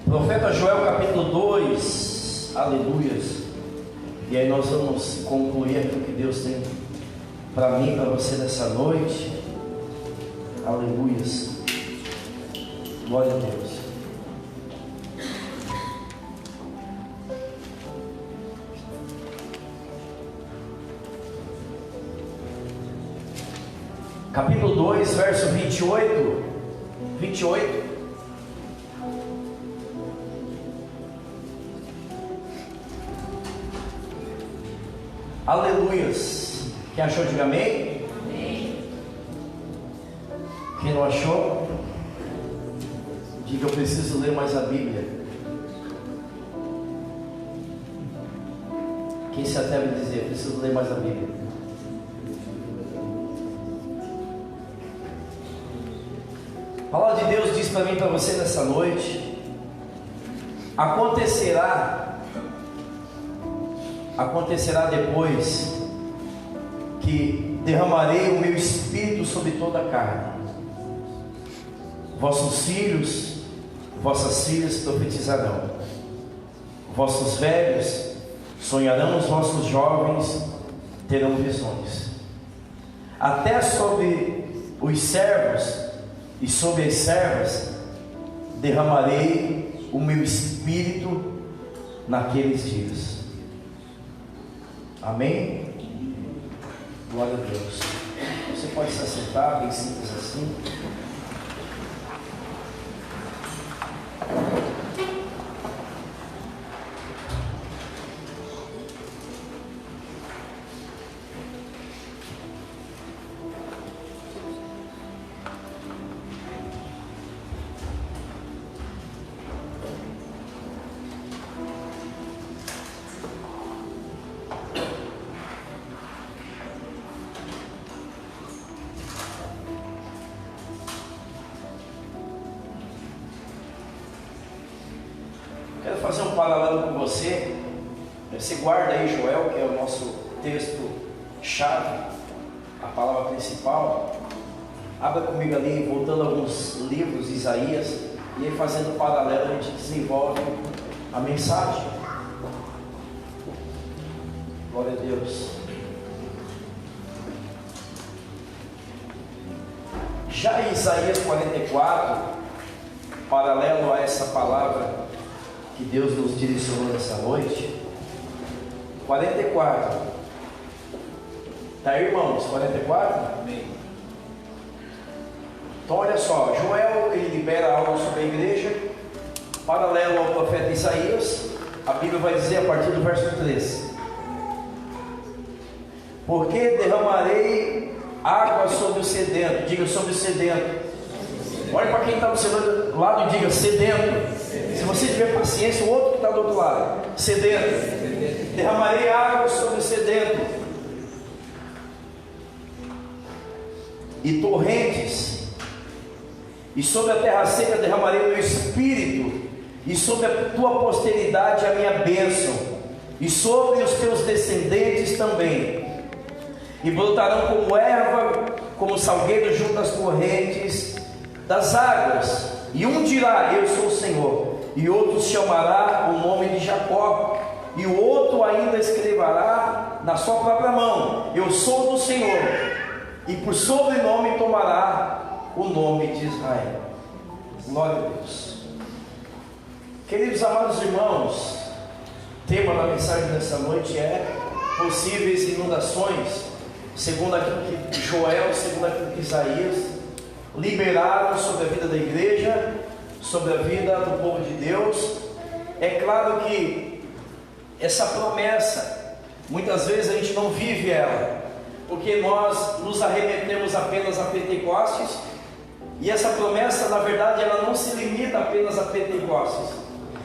Profeta Joel capítulo 2, aleluias. E aí nós vamos concluir aquilo que Deus tem para mim, para você nessa noite. Aleluias. Glória a Deus. Capítulo 2, verso 28. Aleluias. Quem achou, diga amém. Amém. Quem não achou, diga: eu preciso ler mais a Bíblia. Quem se atreve a dizer: eu preciso ler mais a Bíblia? A palavra de Deus diz para mim e para você nessa noite: acontecerá depois que derramarei o meu espírito sobre toda a carne. Vossos filhos, vossas filhas profetizarão, vossos velhos sonharão, os vossos jovens terão visões. Até sobre os servos e sobre as servas derramarei o meu espírito naqueles dias. Amém? Glória a Deus. Você pode se assentar, bem simples assim. Quero fazer um paralelo com você. Você guarda aí Joel, que é o nosso texto-chave, a palavra principal. Abra comigo ali, voltando a alguns livros de Isaías, e aí fazendo um paralelo, a gente desenvolve a mensagem. Glória a Deus. Já em Isaías 44, paralelo a essa palavra que Deus nos direcionou nessa noite, 44, tá aí, irmãos? 44? Amém. Então olha só, Joel, ele libera algo sobre a igreja, paralelo ao profeta Isaías. A Bíblia vai dizer a partir do verso 13: porque derramarei água sobre o sedento. Diga: sobre o sedento. Olha para quem está do seu lado e diga: sedento. Se você tiver paciência, o outro que está do outro lado: sedento. Derramarei água sobre o sedento, e torrentes, e sobre a terra seca derramarei o meu espírito, e sobre a tua posteridade a minha bênção, e sobre os teus descendentes também. E brotarão como erva, como salgueiro junto às correntes das águas. E um dirá: eu sou o Senhor. E outro chamará o nome de Jacó. E o outro ainda escreverá na sua própria mão: eu sou do Senhor. E por sobrenome tomará o nome de Israel. Glória a Deus. Queridos amados irmãos, o tema da mensagem dessa noite é possíveis inundações, segundo aquilo que Joel, segundo aquilo que Isaías liberaram sobre a vida da igreja, sobre a vida do povo de Deus. É claro que essa promessa, muitas vezes a gente não vive ela, porque nós nos arremetemos apenas a Pentecostes, e essa promessa, na verdade, ela não se limita apenas a Pentecostes.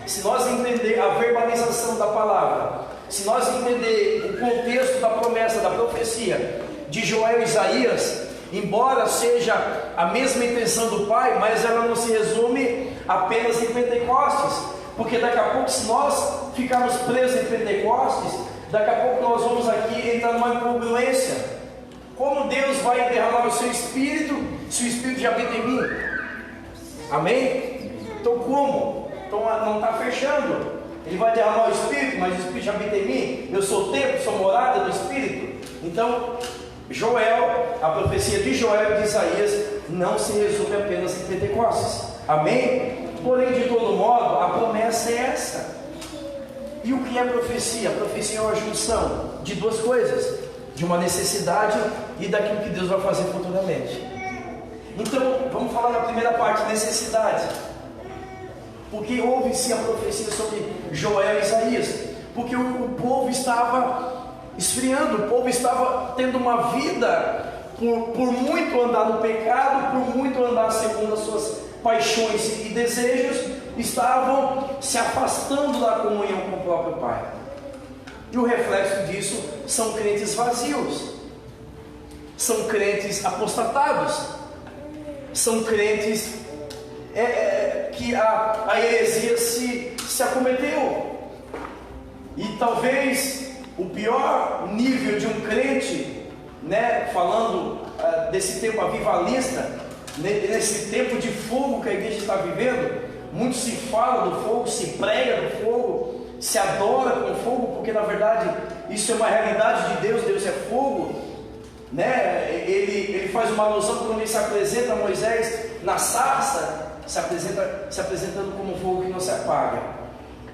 Se nós entender a verbalização da palavra, se nós entender o contexto da promessa, da profecia de Joel e Isaías, embora seja a mesma intenção do Pai, mas ela não se resume apenas em Pentecostes, porque daqui a pouco, se nós ficarmos presos em Pentecostes, daqui a pouco nós vamos aqui entrar numa incongruência. Como Deus vai derramar o seu Espírito, se o Espírito já habita em mim? Amém? Então como? não está fechando. Ele vai derramar o Espírito, mas o Espírito habita em mim. Eu sou o templo, sou morada do Espírito. Então, Joel, a profecia de Joel e de Isaías não se resume apenas em Pentecostes. Amém? Porém, de todo modo, a promessa é essa. E o que é profecia? A profecia é uma junção de duas coisas: de uma necessidade e daquilo que Deus vai fazer futuramente. Então, vamos falar na primeira parte, necessidade. Porque houve sim a profecia sobre Joel e Isaías, porque o povo estava esfriando, o povo estava tendo uma vida, por muito andar no pecado, por muito andar segundo as suas paixões e desejos, estavam se afastando da comunhão com o próprio Pai. E o reflexo disso são crentes vazios, são crentes apostatados, são crentes que a heresia se acometeu. E talvez o pior nível de um crente, né, falando desse tempo avivalista, nesse tempo de fogo que a igreja está vivendo, muito se fala do fogo, se prega do fogo, se adora com fogo, porque na verdade isso é uma realidade de Deus. Deus é fogo, né? Ele faz uma alusão quando ele se apresenta a Moisés na sarça, se apresentando como um fogo que não se apaga.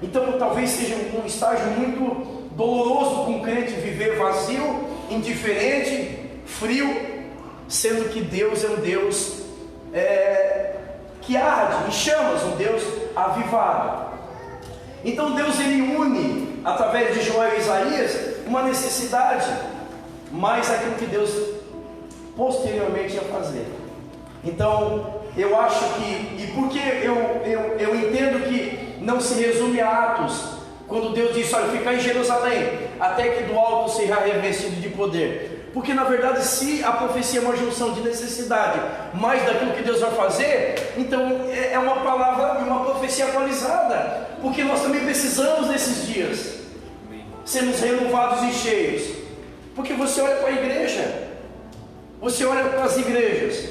Então talvez seja um estágio muito doloroso para um crente viver vazio, indiferente, frio, sendo que Deus é um Deus que arde em chamas, um Deus avivado. Então Deus ele une, através de Joel e Isaías, uma necessidade, mais aquilo que Deus posteriormente ia fazer. Então eu acho que, e porque eu entendo que não se resume a Atos, quando Deus disse: olha, ficar em Jerusalém, até que do alto seja revestido de poder. Porque na verdade, se a profecia é uma junção de necessidade, mais daquilo que Deus vai fazer, então é uma palavra e uma profecia atualizada, porque nós também precisamos nesses dias sermos renovados e cheios. Porque você olha para a igreja, você olha para as igrejas,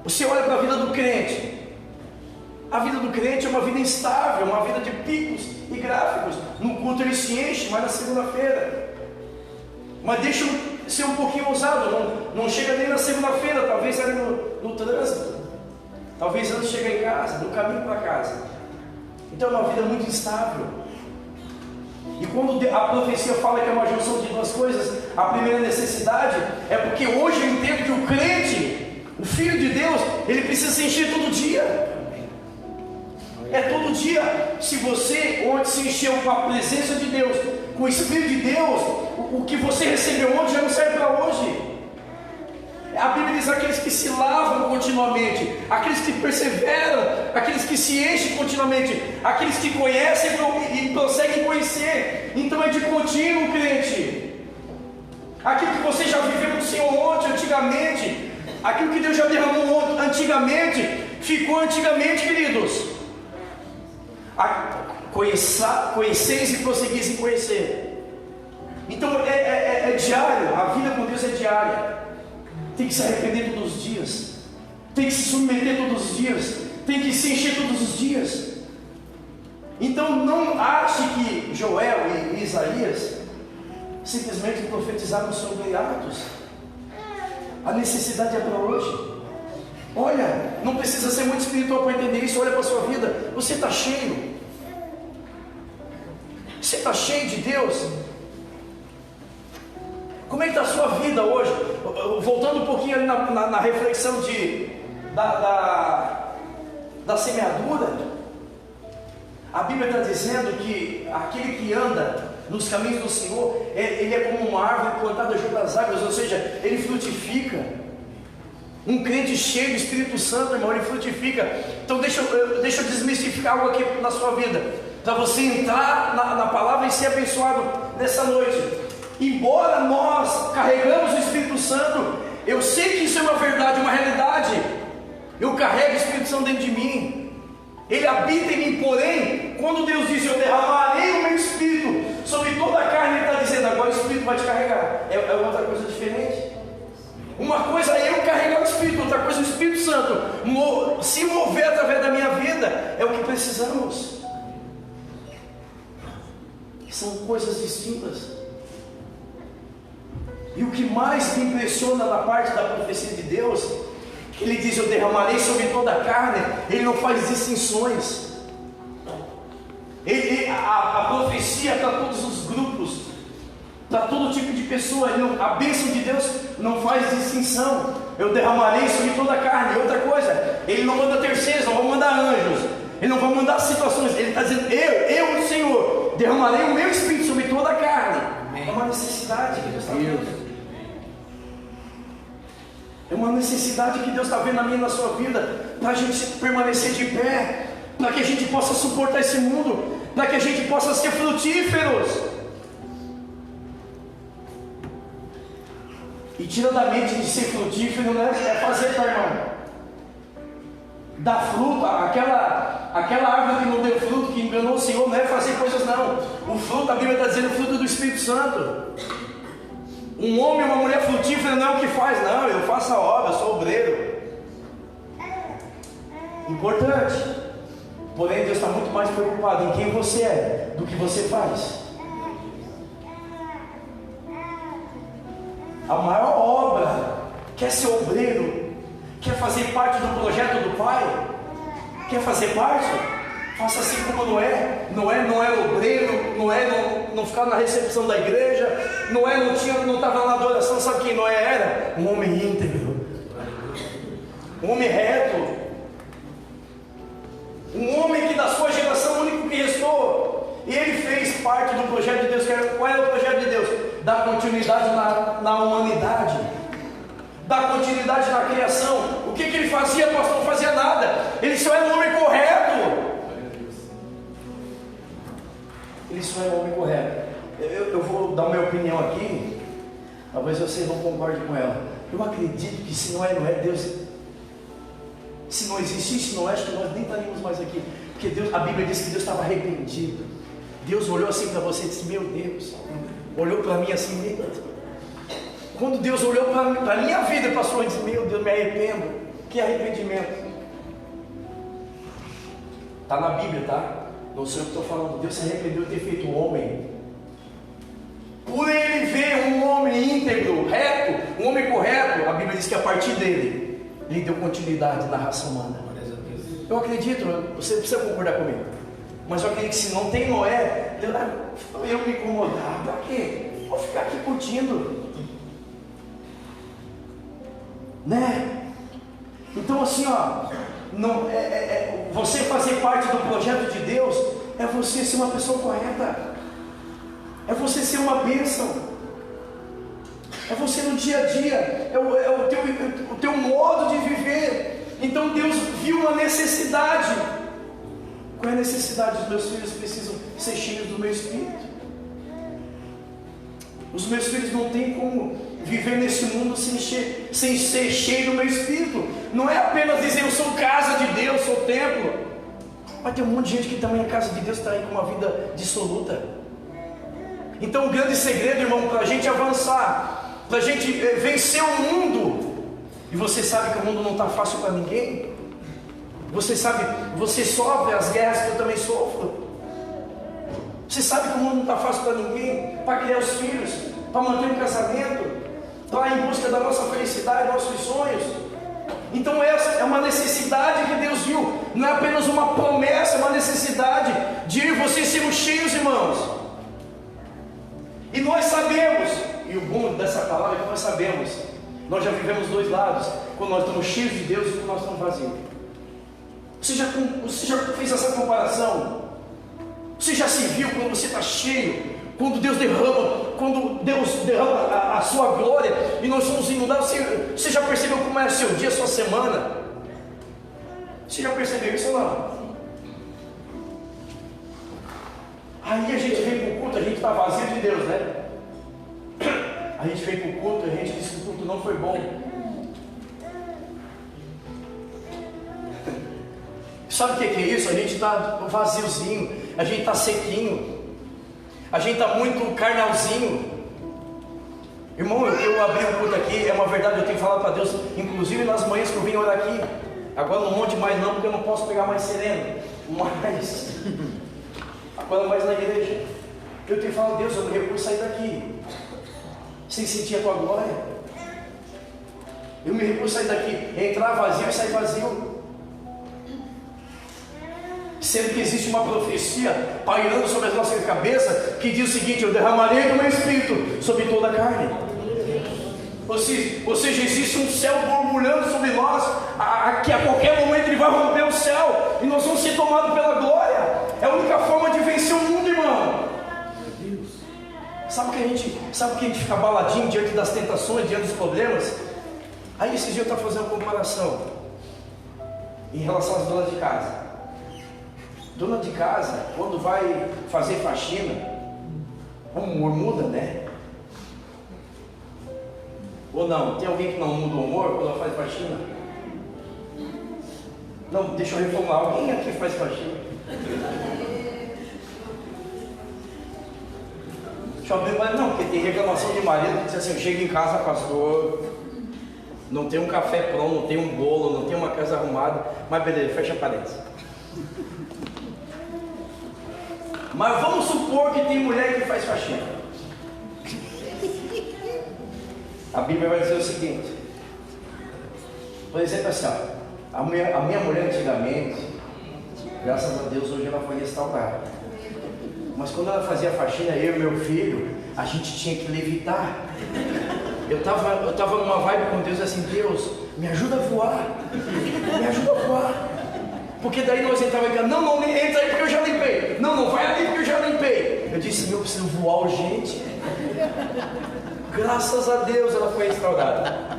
você olha para a vida do crente. A vida do crente é uma vida instável, uma vida de picos e gráficos. No culto ele se enche, mas na segunda-feira. Mas deixa eu ser um pouquinho ousado, não chega nem na segunda-feira, talvez ali no trânsito, talvez antes de chegar em casa, no caminho para casa. Então é uma vida muito instável. E quando a profecia fala que é uma junção de duas coisas, a primeira necessidade é porque hoje eu entendo que o crente, o Filho de Deus, ele precisa se encher todo dia. É todo dia. Se você ontem se encheu com a presença de Deus, com o Espírito de Deus, o que você recebeu ontem já não serve para hoje. A Bíblia diz: aqueles que se lavam continuamente, aqueles que perseveram, aqueles que se enchem continuamente, aqueles que conhecem e prosseguem conhecer. Então é de contínuo, crente. Aquilo que você já viveu com o Senhor ontem, antigamente, aquilo que Deus já derramou ontem, antigamente, ficou antigamente, queridos. Conheceis e prosseguis em conhecer. Então é diário, a vida com Deus é diária. Tem que se arrepender todos os dias, tem que se submeter todos os dias, tem que se encher todos os dias. Então não ache que Joel e Isaías simplesmente profetizaram sobre Atos. A necessidade é para hoje. Olha, não precisa ser muito espiritual para entender isso. Olha para a sua vida, você está cheio. Você está cheio de Deus. Como é que está a sua vida hoje? Voltando um pouquinho ali na reflexão da semeadura, a Bíblia está dizendo que aquele que anda nos caminhos do Senhor, ele é como uma árvore plantada junto às águas, ou seja, ele frutifica. Um crente cheio do Espírito Santo, irmão, ele frutifica. Então deixa eu desmistificar algo aqui na sua vida, para você entrar na palavra e ser abençoado nessa noite. Embora nós carregamos o Espírito Santo, eu sei que isso é uma verdade, uma realidade. Eu carrego o Espírito Santo dentro de mim, ele habita em mim. Porém, quando Deus diz: eu derramarei o meu Espírito sobre toda a carne, ele está dizendo: agora o Espírito vai te carregar. É outra coisa diferente. Uma coisa é eu carregar o Espírito, outra coisa é o Espírito Santo se mover através da minha vida é o que precisamos. São coisas distintas. E o que mais me impressiona na parte da profecia de Deus, que Ele diz: eu derramarei sobre toda a carne. Ele não faz distinções. A profecia para todos os grupos, para todo tipo de pessoa. A bênção de Deus não faz distinção. Eu derramarei sobre toda a carne. E outra coisa, Ele não manda terceiros, não vai mandar anjos, Ele não vai mandar situações. Ele está dizendo: eu, Senhor, derramarei o meu Espírito sobre toda a carne. É uma necessidade que Deus está vendo. É uma necessidade que Deus está vendo na minha e na sua vida, para a gente permanecer de pé, para que a gente possa suportar esse mundo, para que a gente possa ser frutíferos. E tira da mente de ser frutífero, né? É fazer, tá, irmão? Dar fruto, aquela árvore que não deu fruto, que enganou o Senhor, não é fazer coisas, não. O fruto, a Bíblia está dizendo, o fruto do Espírito Santo. Um homem e uma mulher frutífera não é o que faz, não. Eu faço a obra, eu sou obreiro. Importante. Porém, Deus está muito mais preocupado em quem você é do que você faz. A maior obra, quer ser obreiro, quer fazer parte do projeto do Pai, quer fazer parte? Faça assim como Noé. Noé não era obreiro, Noé não ficava na recepção da igreja, Noé não estava na adoração. Sabe quem Noé era? Um homem íntegro, um homem reto, um homem que da sua geração o único que restou. E ele fez parte do projeto de Deus. Qual era o projeto de Deus? Dar continuidade na humanidade, dar continuidade na criação. O que ele fazia, pastor? Não fazia nada. Ele só era um homem correto. Ele só é um homem correto. Eu vou dar minha opinião aqui, talvez vocês não concordem com ela. Eu acredito que se não é Deus, se não existisse Noé, acho que nós nem estaríamos mais aqui. Porque Deus, a Bíblia diz que Deus estava arrependido. Deus olhou assim para você e disse: meu Deus. Olhou para mim assim mesmo. Quando Deus olhou para a minha vida, pastor, e disse: meu Deus, me arrependo. Que arrependimento. Está na Bíblia, tá? Não sei o que estou falando. Deus se arrependeu de ter feito um homem. Por ele ver um homem íntegro, reto, um homem correto, a Bíblia diz que a partir dele, ele deu continuidade na raça humana. Eu acredito, você precisa concordar comigo. Mas eu acredito que se não tem Noé, eu me incomodar. Para quê? Vou ficar aqui curtindo. Né? Então assim, ó, você fazer parte do projeto de Deus é você ser uma pessoa correta, é você ser uma bênção, é você no dia a dia, é o teu modo de viver. Então Deus viu uma necessidade. Qual é a necessidade? Os meus filhos precisam ser cheios do meu Espírito. Os meus filhos não têm como viver nesse mundo sem ser cheio do meu Espírito. Não é apenas dizer eu sou casa de Deus, sou templo. Mas tem um monte de gente que também é casa de Deus, está aí com uma vida dissoluta. Então o grande segredo, irmão, para a gente avançar, para a gente vencer o mundo, e você sabe que o mundo não está fácil para ninguém. Você sabe, você sofre as guerras que eu também sofro. Você sabe que o mundo não está fácil para ninguém, para criar os filhos, para manter um casamento, para ir em busca da nossa felicidade, nossos sonhos. Então essa é uma necessidade que Deus viu, não é apenas uma promessa, é uma necessidade de vocês serem cheios, irmãos. E nós sabemos, e o bom dessa palavra é que nós sabemos, nós já vivemos dois lados, quando nós estamos cheios de Deus e quando nós estamos vazios. Você já fez essa comparação? Você já se viu quando você está cheio? Quando Deus derrama a sua glória e nós somos inundados, você já percebeu como é o seu dia, a sua semana? Você já percebeu isso ou não? Aí a gente vem para o culto, a gente está vazio de Deus, né? A gente vem para o culto e a gente diz que o culto não foi bom. Sabe o que é isso? A gente está vaziozinho, a gente está sequinho, a gente está muito carnalzinho. Irmão, eu abri o culto aqui, é uma verdade, eu tenho falado para Deus, inclusive nas manhãs que eu vim orar aqui. Agora não monte mais não, porque eu não posso pegar mais sereno. Mas, agora mais na igreja, eu tenho falado, Deus, eu me recuso a sair daqui sem sentir a tua glória. Eu me recuso a sair daqui, entrar vazio e sair vazio. Sendo que existe uma profecia pairando sobre as nossas cabeças que diz o seguinte: eu derramarei do meu espírito sobre toda a carne. Ou seja, existe um céu borbulhando sobre nós, que a qualquer momento ele vai romper o céu e nós vamos ser tomados pela glória. É a única forma de vencer o mundo, irmão. Sabe que a gente fica baladinho diante das tentações, diante dos problemas? Aí esses dias eu estava fazendo uma comparação em relação às donas de casa. Dona de casa, quando vai fazer faxina, o humor muda, né? Ou não? Tem alguém que não muda o humor quando ela faz faxina? Não, deixa eu reformular. Alguém aqui faz faxina? Deixa eu abrir, mas não, porque tem reclamação de marido que diz assim: eu chego em casa, pastor, não tem um café pronto, não tem um bolo, não tem uma casa arrumada, mas beleza, fecha a parede. Mas vamos supor que tem mulher que faz faxina. A Bíblia vai dizer o seguinte, por exemplo assim, ó, a minha mulher antigamente, graças a Deus hoje ela foi restaurada, mas quando ela fazia faxina, eu e meu filho, a gente tinha que levitar. Eu tava numa vibe com Deus assim: Deus, me ajuda a voar, me ajuda a voar. Porque daí nós entrávamos e não, entra aí porque eu já limpei. Não, vai ali porque eu já limpei. Eu disse: meu, eu preciso voar urgente. Graças a Deus ela foi restaurada.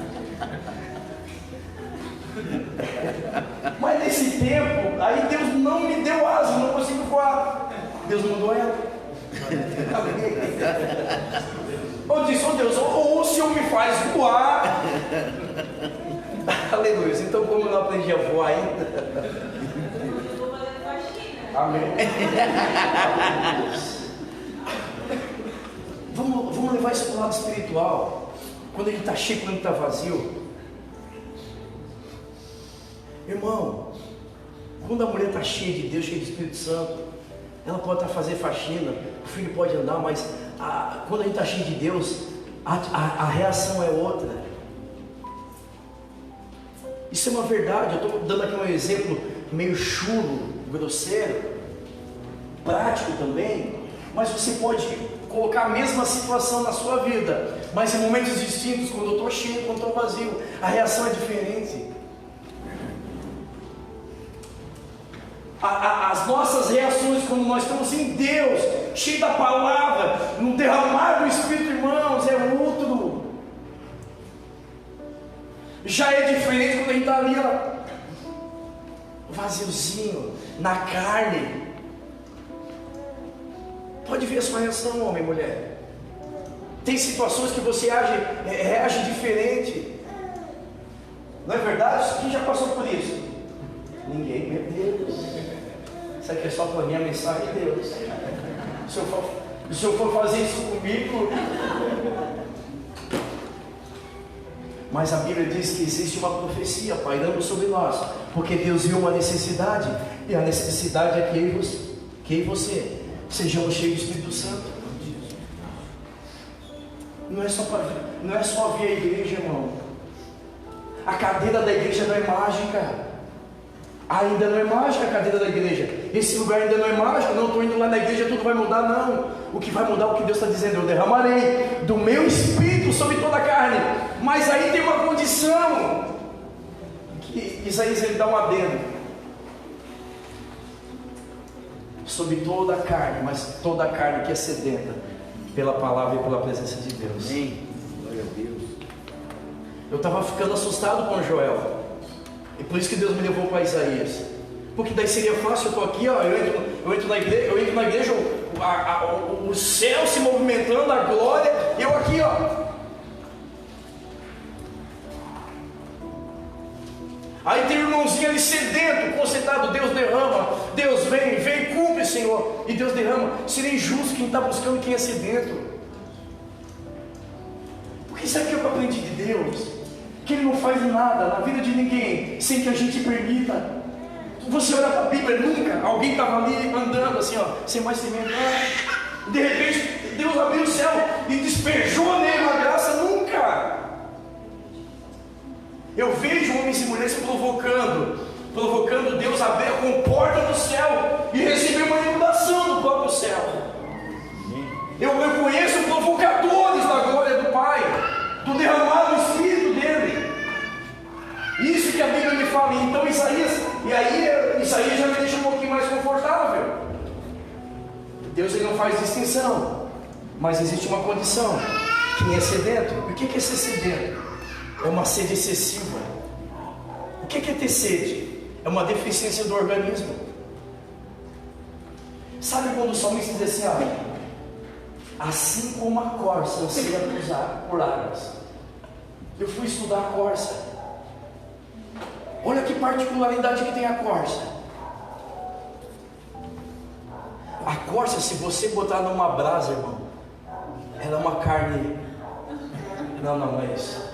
Mas nesse tempo, aí Deus não me deu asa, não consigo voar. Deus mudou ela. Eu disse: oh Deus, ou o Senhor me faz voar. Aleluia. Então, como eu não aprendi a voar ainda, amém. Vamos levar isso para o lado espiritual. Quando ele está cheio, quando ele está vazio. Irmão, quando a mulher está cheia de Deus, cheia de Espírito Santo, ela pode estar fazendo faxina, o filho pode andar, mas quando a gente está cheio de Deus, a reação é outra. Isso é uma verdade. Eu estou dando aqui um exemplo meio chulo, grosseiro, prático também, mas você pode colocar a mesma situação na sua vida, mas em momentos distintos, quando eu estou cheio, quando eu estou vazio, a reação é diferente. As nossas reações quando nós estamos em Deus, cheio da palavra, no derramar do Espírito, irmãos, é outro. Já é diferente quando a gente está ali, ó, vaziozinho, na carne. Pode ver a sua reação, homem e mulher. Tem situações que você reage diferente. Não é verdade? Quem já passou por isso? Ninguém, meu Deus. Isso aqui é só para mim a mensagem de Deus. Se eu for fazer isso comigo. Mas a Bíblia diz que existe uma profecia pairando sobre nós, porque Deus viu uma necessidade, e a necessidade é que eu e você sejamos cheios do Espírito Santo. Não é só vir a igreja, irmão. A cadeira da igreja não é mágica. Ainda não é mágica a cadeira da igreja. Esse lugar ainda não é mágico. Não estou indo lá na igreja, tudo vai mudar. Não. O que vai mudar é o que Deus está dizendo: eu derramarei do meu Espírito sobre toda a carne. Mas aí tem uma condição, que Isaías ele dá um adendo: sobre toda a carne, mas toda a carne que é sedenta pela palavra e pela presença de Deus. Amém. Glória a Deus. Eu estava ficando assustado com Joel, e por isso que Deus me levou para Isaías, porque daí seria fácil. Eu estou aqui, ó, eu entro na igreja, o céu se movimentando, a glória, e eu aqui, ó. Aí tem um irmãozinho ali sedento, concentrado: Deus derrama, Deus vem, cumpre, Senhor, e Deus derrama. Seria injusto quem está buscando quem é sedento, porque isso aqui é o que eu aprendi de Deus, que Ele não faz nada na vida de ninguém sem que a gente permita. Você olha para a Bíblia, nunca alguém estava ali andando assim, ó, sem mais cimento. De repente, Deus abriu o céu e despejou nele uma graça. Nunca. Eu vejo homens e mulheres provocando Deus a abrir a comporta do céu e receber uma inundação do próprio céu. Eu conheço provocadores da glória do Pai, do derramar do Espírito dele. Isso que a Bíblia me fala. Então Isaías já me deixa um pouquinho mais confortável. Deus ele não faz distinção, mas existe uma condição. Quem é sedento? O que é ser sedento? É uma sede excessiva. O que é ter sede? É uma deficiência do organismo. Sabe quando o salmista diz assim, assim como a corça anseia por águas. Eu fui estudar a corça. Olha que particularidade que tem a corça. A corça, se você botar numa brasa, irmão, ela é uma carne. Não é isso.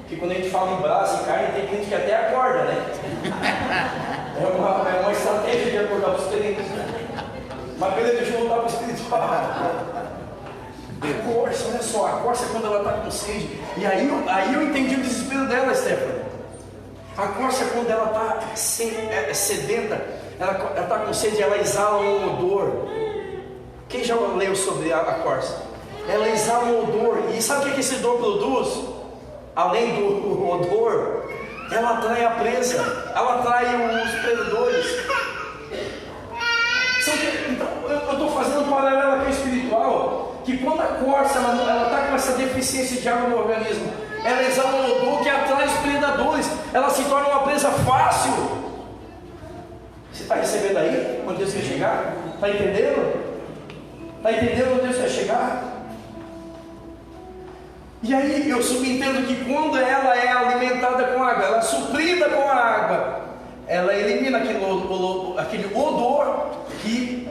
Porque quando a gente fala em brasa e carne, tem gente que até acorda, né? É uma estratégia de acordar para os crentes. Mas beleza, deixa eu voltar para o espiritual. A corça, olha só, a corça quando ela está com sede. E aí eu entendi o desespero dela, Stephanie. A corça quando ela está sedenta, ela está com sede, ela exala um odor. Quem já leu sobre a corça? Ela exala um odor. E sabe o que esse odor produz? Além do odor, ela atrai a presa, ela atrai os predadores. Então, eu estou fazendo um paralelo aqui espiritual, que quando a corça ela está com essa deficiência de água no organismo, ela exala um odor que atrai os predadores, ela se torna uma presa fácil. Você está recebendo aí quando Deus quer chegar? Está entendendo? Está entendendo onde Deus quer chegar? E aí eu subentendo que quando ela é alimentada com água, ela é suprida com a água, ela elimina aquele odor que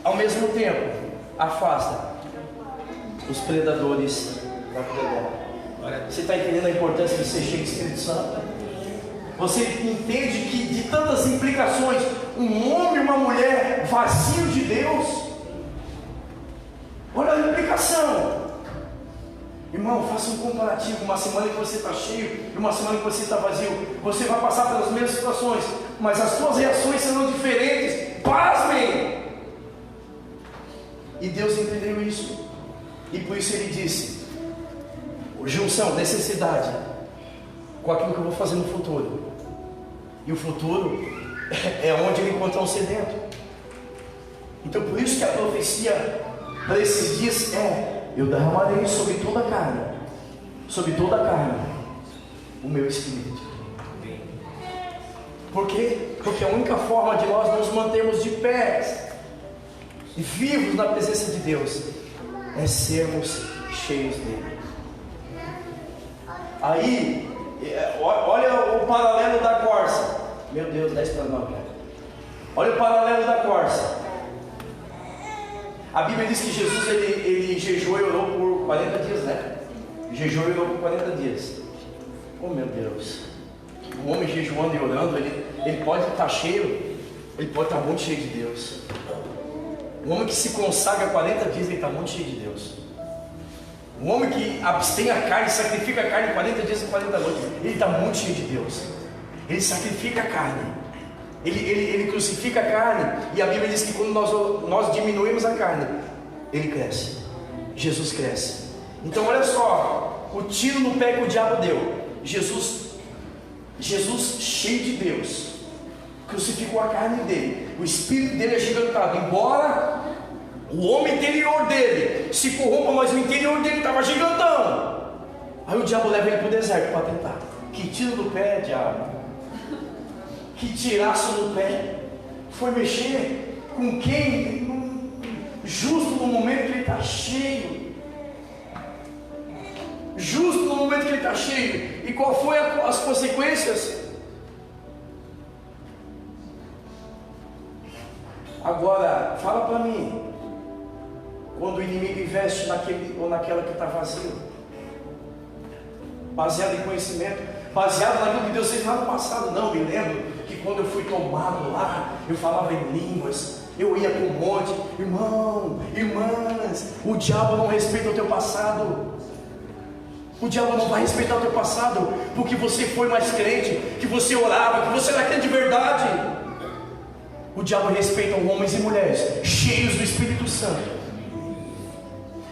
ao mesmo tempo afasta os predadores da vida dela. Você está entendendo a importância de ser cheio do Espírito Santo? Você entende que de tantas implicações, um homem e uma mulher vazio de Deus, olha a implicação. Irmão, faça um comparativo. Uma semana que você está cheio e uma semana que você está vazio. Você vai passar pelas mesmas situações, mas as suas reações serão diferentes. Pasmem! E Deus entendeu isso. E por isso Ele disse: junção, necessidade com aquilo que eu vou fazer no futuro. E o futuro é onde Ele encontra um sedento. Então por isso que a profecia para esses dias eu derramarei sobre toda a carne, o meu Espírito. Por quê? Porque a única forma de nós nos mantermos de pé e vivos na presença de Deus é sermos cheios dele. Aí, olha o paralelo da corça. Meu Deus, 10 para 9. Olha o paralelo da corça. A Bíblia diz que Jesus ele jejuou e orou por 40 dias, né? Jejuou e orou por 40 dias. Oh meu Deus! O homem jejuando e orando, ele pode estar cheio, ele pode estar muito cheio de Deus. O homem que se consagra 40 dias, ele está muito cheio de Deus. O homem que abstém a carne, sacrifica a carne 40 dias e 40 noites, ele está muito cheio de Deus. Ele sacrifica a carne. Ele crucifica a carne. E a Bíblia diz que quando nós diminuímos a carne, ele cresce. Jesus cresce. Então olha só, o tiro no pé que o diabo deu. Jesus cheio de Deus, crucificou a carne dele. O espírito dele é gigantado. Embora o homem interior dele se corrompa, mas o interior dele estava gigantão. Aí o diabo leva ele para o deserto para tentar. Que tiro no pé, diabo. Que tiraço no pé. Foi mexer com quem? Justo no momento que ele está cheio. Justo no momento que ele está cheio. E qual foi as consequências? Agora, fala para mim. Quando o inimigo investe naquele ou naquela que está vazio, baseado em conhecimento, baseado naquilo que Deus fez lá no passado. Não, me lembro que quando eu fui tomado lá, eu falava em línguas, eu ia para um monte. Irmão, irmãs, o diabo não respeita o teu passado. O diabo não vai respeitar o teu passado, porque você foi mais crente, que você orava, que você era crente de verdade. O diabo respeita homens e mulheres cheios do Espírito Santo.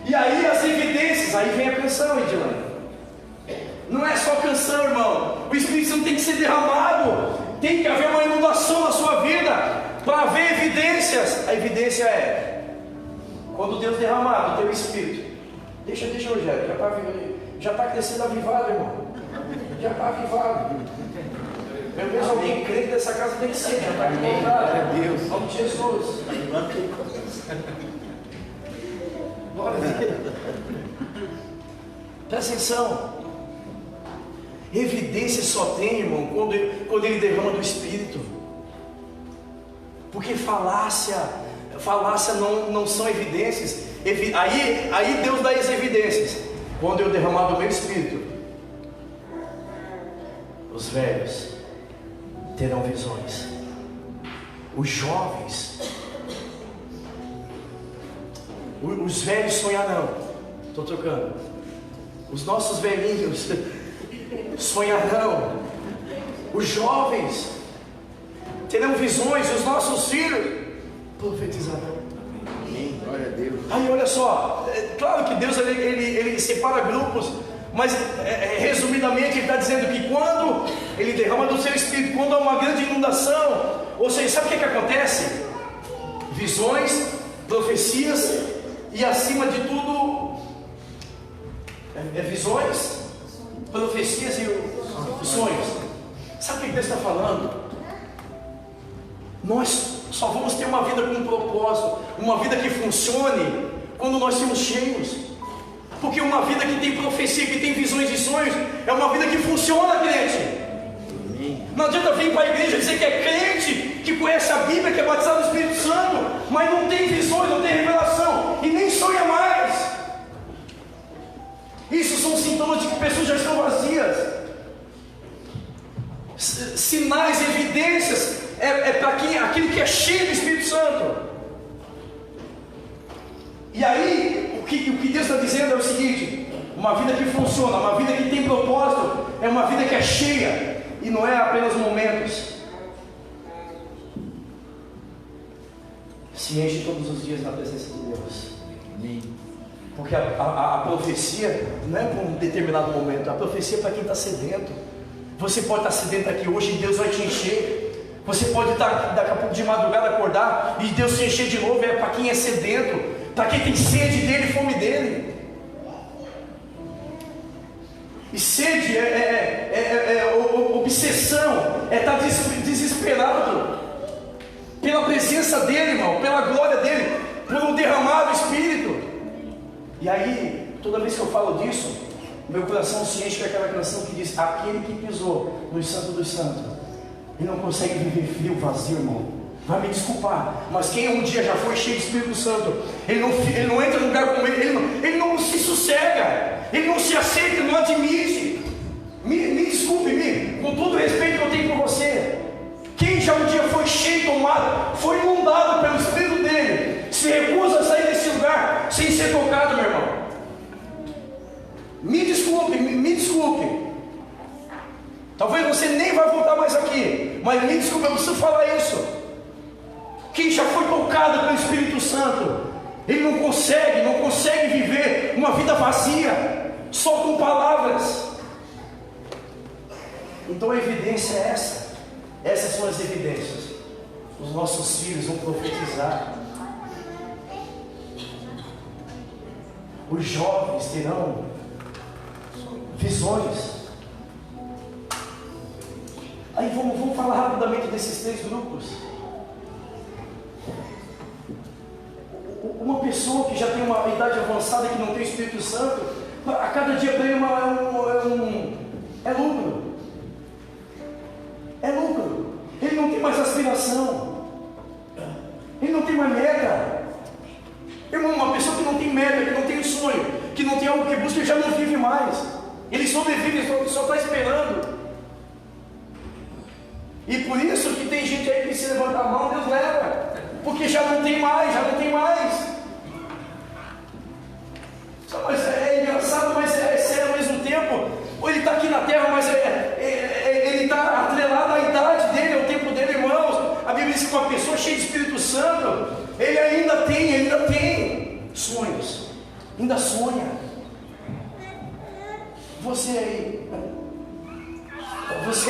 E aí as evidências, aí vem a canção, Edilane. Não é só canção, irmão. O Espírito Santo tem que ser derramado. Tem que haver uma inundação na sua vida para haver evidências. A evidência é quando Deus derramar do teu Espírito. Deixa Rogério, já está crescendo avivado, irmão. Já está avivado. Meu Deus, alguém crente dessa casa tem que ser. Já está encontrado. Deus, em nome de Jesus. Glória a Deus. Presta atenção. Evidência só tem, irmão, quando ele derrama do Espírito. Porque falácia não são evidências. Aí Deus dá as evidências. Quando eu derramar do meu Espírito, os velhos terão visões, os jovens, os velhos sonharão. Estou trocando. Os nossos velhinhos sonharão, os jovens terão visões, os nossos filhos profetizarão. Amém. Glória a Deus. Aí olha só, claro que Deus ele separa grupos, mas resumidamente ele está dizendo que quando ele derrama do seu Espírito, quando há uma grande inundação, ou seja, sabe o que acontece? Visões, profecias e acima de tudo visões, profecias e sonhos. Sabe o que Deus está falando? Nós só vamos ter uma vida com um propósito, uma vida que funcione quando nós somos cheios. Porque uma vida que tem profecia, que tem visões e sonhos, é uma vida que funciona, crente. Não adianta vir para a igreja dizer que é crente, que conhece a Bíblia, que é batizado no Espírito Santo, mas não tem visões, não tem revelação e nem sonha mais. Isso são sintomas de que pessoas já estão vazias. Sinais, evidências, para aquele que é cheio do Espírito Santo. E aí, o que Deus está dizendo é o seguinte: uma vida que funciona, uma vida que tem propósito, é uma vida que é cheia, e não é apenas momentos. Se enche todos os dias na presença de Deus. Amém. Porque a profecia não é para um determinado momento, a profecia é para quem está sedento. Você pode estar sedento aqui hoje e Deus vai te encher. Você pode estar daqui a pouco de madrugada acordar e Deus te encher de novo. É para quem é sedento, para quem tem sede dele e fome dele. E sede obsessão, é estar desesperado pela presença dele, irmão, pela glória dele, pelo derramado Espírito. E aí, toda vez que eu falo disso, meu coração se enche com aquela canção que diz: aquele que pisou no Santo dos Santos, ele não consegue viver frio, vazio, irmão. Vai me desculpar, mas quem um dia já foi cheio do Espírito Santo, ele não entra no lugar como ele não se sossega, ele não se aceita, ele não admite. Me desculpe, com todo o respeito que eu tenho por você, quem já um dia foi cheio, tomado, foi inundado pelo Espírito dele, se recusa a sair desse lugar sem ser tocado, meu irmão. Me desculpe. Talvez você nem vai voltar mais aqui, mas me desculpe, eu preciso falar isso. Quem já foi tocado pelo Espírito Santo, ele não consegue viver uma vida vazia, só com palavras. Então a evidência é essa. Essas são as evidências. Os nossos filhos vão profetizar. Os jovens terão visões. Aí vamos falar rapidamente desses 3 grupos. Uma pessoa que já tem uma idade avançada, que não tem Espírito Santo, a cada dia para ele é lucro. É lucro. Ele não tem mais aspiração. Ele não tem mais meta. Irmão, uma pessoa que não tem meta, que não tem sonho, que não tem algo que busca, ele já não vive mais. Ele sobrevive, ele só está esperando. E por isso que tem gente aí que se levanta a mão, Deus leva. Porque já não tem mais. Mas é engraçado, mas é sério ao mesmo tempo. Ou ele está aqui na terra, mas ele está atrelado à idade dele, ao tempo dele, irmãos. A Bíblia diz que uma pessoa cheia de Espírito Santo, ele ainda tem sonhos, ainda sonha. Você aí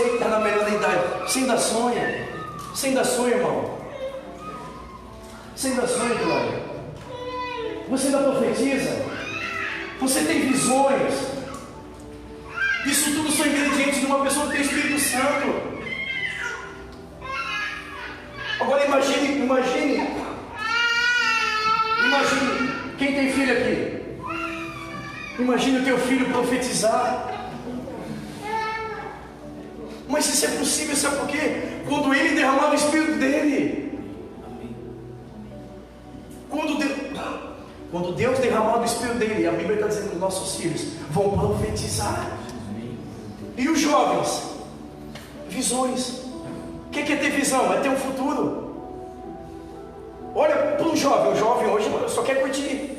que está na melhor idade, você ainda sonha, irmão. Você ainda sonha, Glória. Você ainda profetiza. Você tem visões. Isso tudo são ingredientes de uma pessoa que tem Espírito Santo. Agora imagine quem tem filho aqui. Imagine o teu filho profetizar. Mas isso é possível, sabe por quê? Quando ele derramar o Espírito dele. Quando Deus derramar o Espírito dele, a Bíblia está dizendo que os nossos filhos vão profetizar. E os jovens? Visões. O que é ter visão? É ter um futuro. Olha para um jovem. O jovem hoje só quer curtir,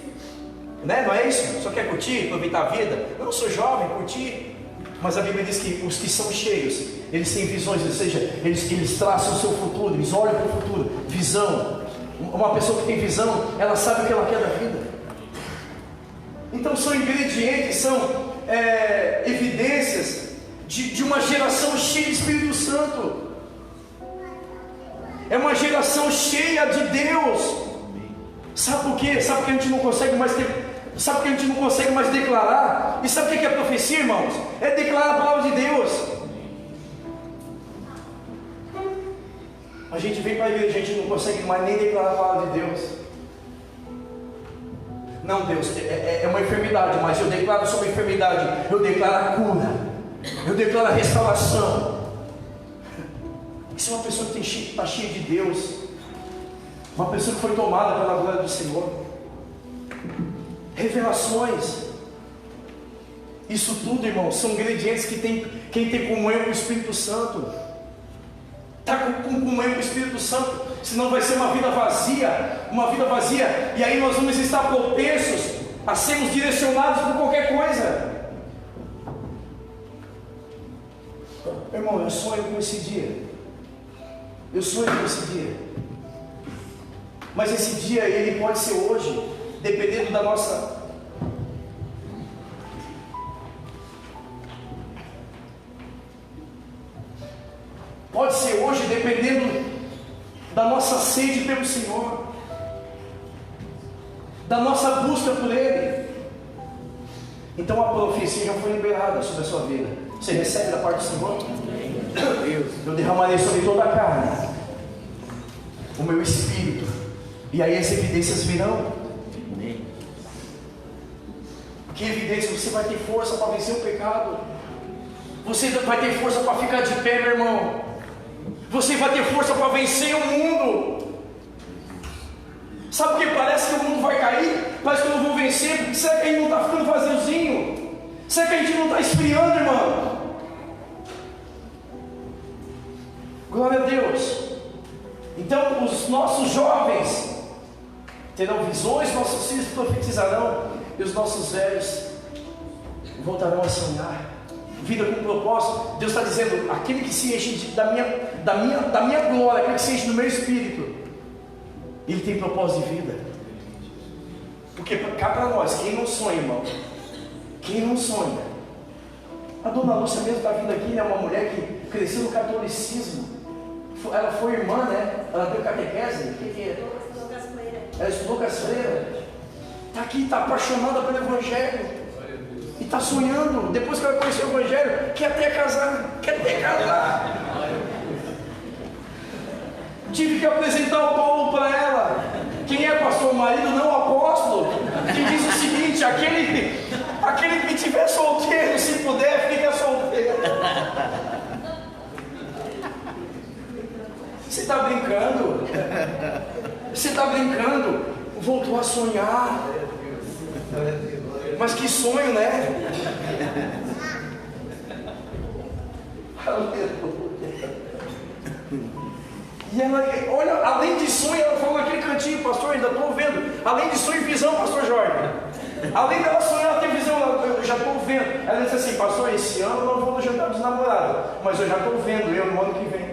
né? Não é isso? Só quer curtir, aproveitar a vida. Eu não sou jovem, curtir. Mas a Bíblia diz que os que são cheios, eles têm visões, ou seja, eles traçam o seu futuro, eles olham para o futuro. Visão. Uma pessoa que tem visão, ela sabe o que ela quer da vida. Então são ingredientes, são evidências de uma geração cheia de Espírito Santo. É uma geração cheia de Deus. Sabe por quê? Sabe que a gente não consegue mais ter... Sabe que a gente não consegue mais declarar? E sabe o que é profecia, irmãos? É declarar a palavra de Deus. A gente vem para a igreja, a gente não consegue mais nem declarar a palavra de Deus. Não, Deus, é uma enfermidade, mas eu declaro sobre a enfermidade, eu declaro a cura, eu declaro a restauração. Isso é uma pessoa que está cheia de Deus, uma pessoa que foi tomada pela glória do Senhor. Revelações, isso tudo, irmão, são ingredientes que quem tem comunhão com o Espírito Santo. Está com comunhão com o Espírito Santo, senão vai ser uma vida vazia, e aí nós vamos estar propensos a sermos direcionados por qualquer coisa. Irmão, eu sonho com esse dia, mas esse dia ele pode ser hoje, dependendo da nossa... Pode ser hoje, dependendo da nossa sede pelo Senhor, da nossa busca por Ele. Então a profecia já foi liberada sobre a sua vida. Você recebe da parte do Senhor? Deus, eu derramarei sobre toda a carne o meu Espírito, e aí as evidências virão. Que evidência? Você vai ter força para vencer o pecado. Você vai ter força para ficar de pé, meu irmão. Você vai ter força para vencer o mundo. Sabe o que parece que o mundo vai cair? Parece que eu não vou vencer. Será que a gente não está ficando vaziozinho? Será que a gente não está esfriando, irmão? Glória a Deus. Então os nossos jovens terão visões, nossos filhos profetizarão, e os nossos velhos voltarão a sonhar. Vida com propósito. Deus está dizendo: aquele que se enche da minha glória, aquele que se enche do meu espírito, ele tem propósito de vida. Porque cá para nós, quem não sonha, irmão, quem não sonha? A dona Lúcia mesmo está vindo aqui, né? Uma mulher que cresceu no catolicismo. Ela foi irmã, né? Ela deu catequese. O que é? Ela estudou com as freiras. Está aqui, está apaixonada pelo Evangelho. E está sonhando, depois que ela conheceu o Evangelho, quer até casar. Tive que apresentar o Paulo para ela. Quem é pastor? O marido, não o apóstolo. Que diz o seguinte: aquele que estiver solteiro, se puder, fica solteiro. Você está brincando? Você está brincando? Voltou a sonhar. Mas que sonho, né? Aleluia. E ela, olha, além de sonho, ela falou naquele cantinho, pastor, ainda estou vendo. Além de sonho e visão, pastor Jorge. Além dela sonhar, ela tem visão, eu já estou vendo. Ela disse assim, pastor, esse ano eu não vou no jantar dos namorados, mas eu já estou vendo, eu no ano que vem.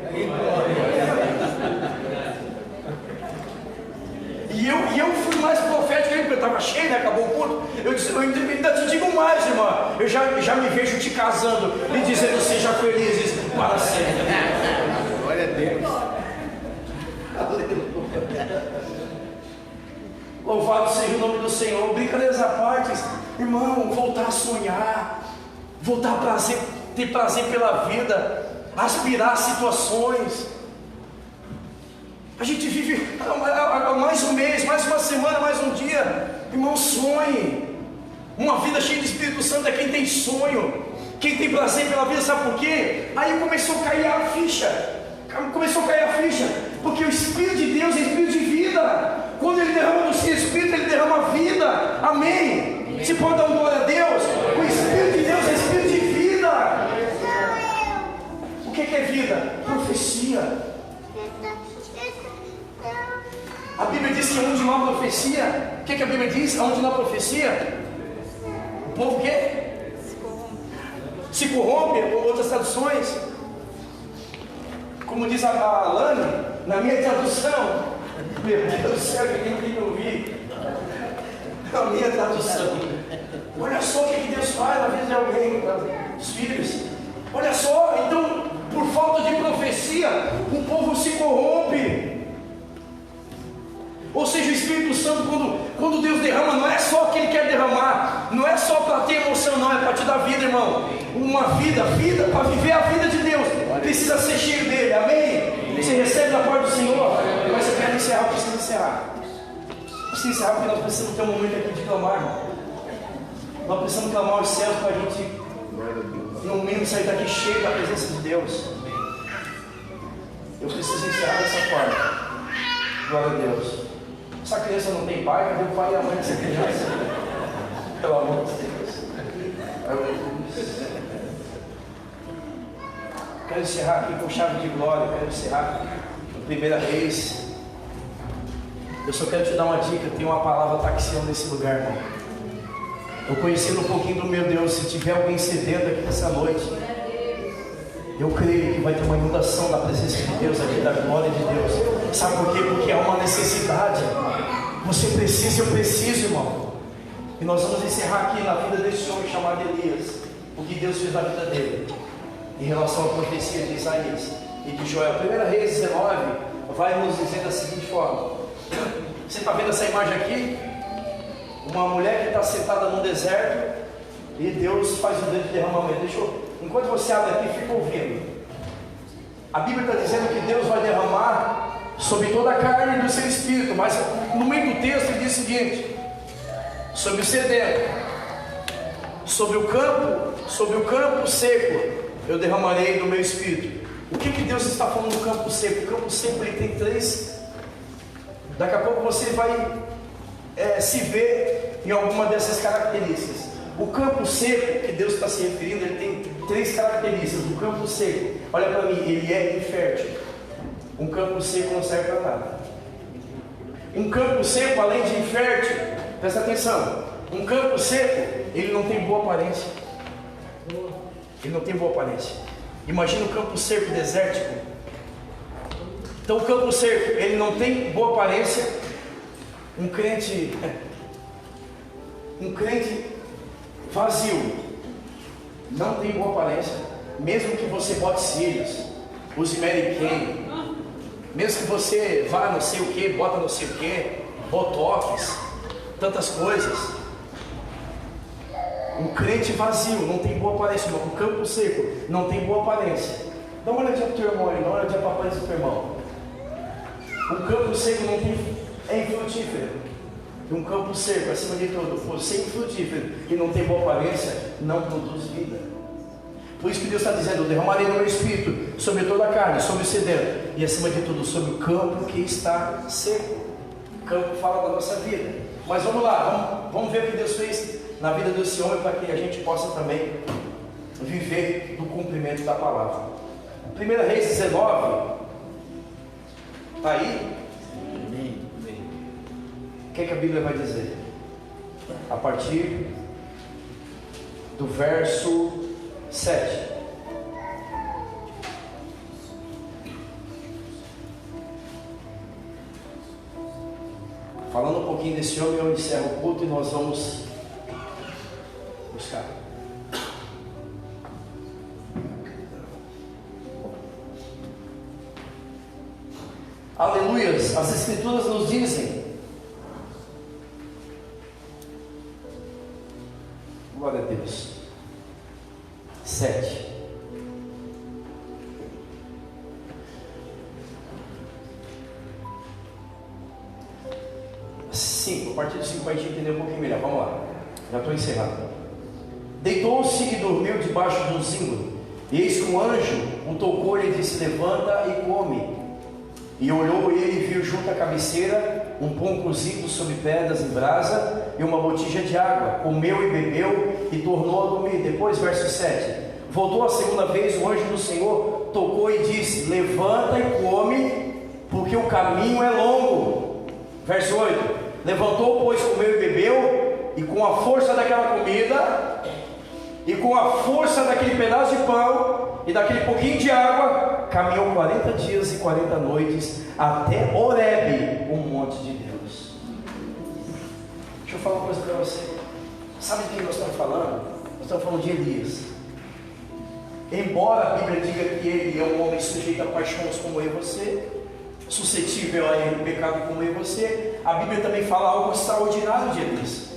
E eu fui mais profético, porque eu estava cheio, né? Acabou o culto. Eu ainda te digo mais, irmã. Eu já me vejo te casando e dizendo, seja felizes para sempre. Glória a Deus. Louvado seja o nome do Senhor. Brincadeiras à parte, irmão, voltar a sonhar, voltar a ter prazer pela vida, aspirar a situações. A gente vive mais um mês, mais uma semana, mais um dia. Irmão, sonhe. Uma vida cheia de Espírito Santo é quem tem sonho, quem tem prazer pela vida. Sabe por quê? Aí começou a cair a ficha. Porque o Espírito de Deus é Espírito de vida. Quando Ele derrama no seu Espírito, Ele derrama vida. Amém? Você pode dar uma glória a Deus? O Espírito de Deus é Espírito de vida. O que é vida? Profecia. A Bíblia diz que onde não há profecia, o que a Bíblia diz? Onde não há profecia, o povo o quê? Se corrompe, ou outras traduções. Como diz a Alane, na minha tradução, meu Deus do céu, que tem que ouvir. Na minha tradução. Olha só o que Deus faz na vida de alguém, dos filhos. Olha só, então, por falta de profecia, o povo se corrompe. Ou seja, o Espírito Santo, quando Deus derrama, não é só o que Ele quer derramar, não é só para ter emoção, não, é para te dar vida, irmão. Uma vida, para viver a vida de Deus, precisa ser cheio dele, amém? Você recebe da parte do Senhor, mas eu quero encerrar, preciso encerrar. Preciso encerrar porque nós precisamos ter um momento aqui de clamar, irmão. Nós precisamos clamar os céus para a gente, no mínimo, sair daqui cheio da presença de Deus. Eu preciso encerrar dessa forma. Glória a Deus. Essa criança não tem pai, cadê o pai e a mãe dessa criança? Pelo amor de Deus. Quero encerrar aqui com chave de glória. Quero encerrar a primeira vez. Eu só quero te dar uma dica. Tem uma palavra taxião nesse lugar, irmão. Eu conhecendo um pouquinho do meu Deus. Se tiver alguém sedento aqui nessa noite, eu creio que vai ter uma inundação da presença de Deus aqui, da glória de Deus. Sabe por quê? Porque há uma necessidade. Você precisa, eu preciso, irmão. E nós vamos encerrar aqui na vida desse homem chamado Elias, o que Deus fez na vida dele, em relação à profecia de Isaías e de Joel. 1 Reis 19 vai nos dizer da seguinte forma. Você está vendo essa imagem aqui? Uma mulher que está sentada no deserto e Deus faz o dedo de derramamento. Enquanto você abre aqui, fica ouvindo. A Bíblia está dizendo que Deus vai derramar sobre toda a carne do seu espírito, mas no meio do texto ele diz o seguinte: sobre o sedento, sobre o campo seco, eu derramarei do meu espírito. O que Deus está falando do campo seco? O campo seco ele tem três. Daqui a pouco você vai se ver em alguma dessas características. O campo seco que Deus está se referindo, ele tem três características. O campo seco, olha para mim, ele é infértil. Um campo seco não serve para nada. Um campo seco, além de infértil, presta atenção, um campo seco, ele não tem boa aparência. Ele não tem boa aparência. Imagina um campo seco desértico. Então o campo seco, ele não tem boa aparência. Um crente vazio não tem boa aparência. Mesmo que você bote cílios, use Mary Kay, mesmo que você vá não sei o que, bota não sei o que, botox, tantas coisas, um crente vazio não tem boa aparência. Um campo seco não tem boa aparência. Dá uma olhadinha pro teu irmão aí, dá uma olhadinha para a aparência do teu irmão. Um campo seco não tem, é infrutífero. Um campo seco, acima de tudo, for sem frutífero e não tem boa aparência, não produz vida. Por isso que Deus está dizendo: eu derramarei do meu espírito sobre toda a carne, sobre o sedento, e acima de tudo, sobre o campo que está seco. O campo fala da nossa vida. Mas vamos lá, vamos ver o que Deus fez na vida desse homem, para que a gente possa também viver do cumprimento da palavra. 1 Reis 19, Está aí? Amém. O que é que a Bíblia vai dizer? A partir do verso 7. Falando um pouquinho desse homem, eu encerro o culto e nós vamos buscar. Aleluias, as Escrituras nos dizem, glória a Deus, 7. A partir do 5 para a gente entender um pouquinho melhor. Vamos lá, já estou encerrando. Deitou-se e dormiu debaixo de um zimbro, e eis que um anjo o tocou e lhe disse: levanta e come. E olhou ele e viu junto à cabeceira um pão cozido sobre pedras em brasa e uma botija de água. Comeu e bebeu e tornou a dormir. Depois, verso 7. Voltou a segunda vez, o anjo do Senhor tocou e disse: levanta e come, porque o caminho é longo. Verso 8. Levantou, pois, comeu e bebeu, e com a força daquela comida, e com a força daquele pedaço de pão, e daquele pouquinho de água, caminhou 40 dias e 40 noites, até Horebe, o monte de Deus. Deixa eu falar uma coisa para você. Sabe de quem nós estamos falando? Nós estamos falando de Elias. Embora a Bíblia diga que ele é um homem sujeito a paixões como eu e você, suscetível a erro e pecado como eu e você, a Bíblia também fala algo extraordinário de Elias.